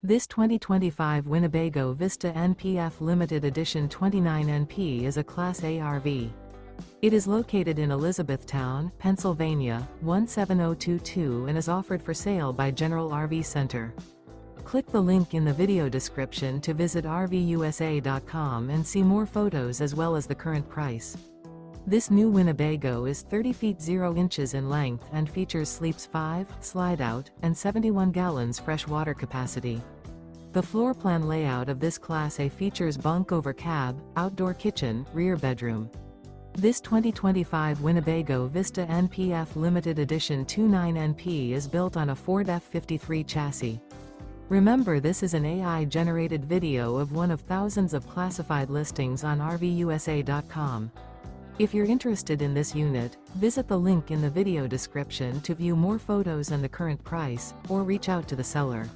This 2025 Winnebago Vista NPF Limited Edition 29NP is a Class A RV. It is located in Elizabethtown, Pennsylvania, 17022 and is offered for sale by General RV Center. Click the link in the video description to visit RVUSA.com and see more photos as well as the current price. This new Winnebago is 30 feet 0 inches in length and features sleeps 5, slide-out, and 71 gallons fresh water capacity. The floor plan layout of this Class A features bunk over cab, outdoor kitchen, rear bedroom. This 2025 Winnebago Vista NPF Limited Edition 29NP is built on a Ford F53 chassis. Remember, this is an AI-generated video of one of thousands of classified listings on RVUSA.com. If you're interested in this unit, visit the link in the video description to view more photos and the current price, or reach out to the seller.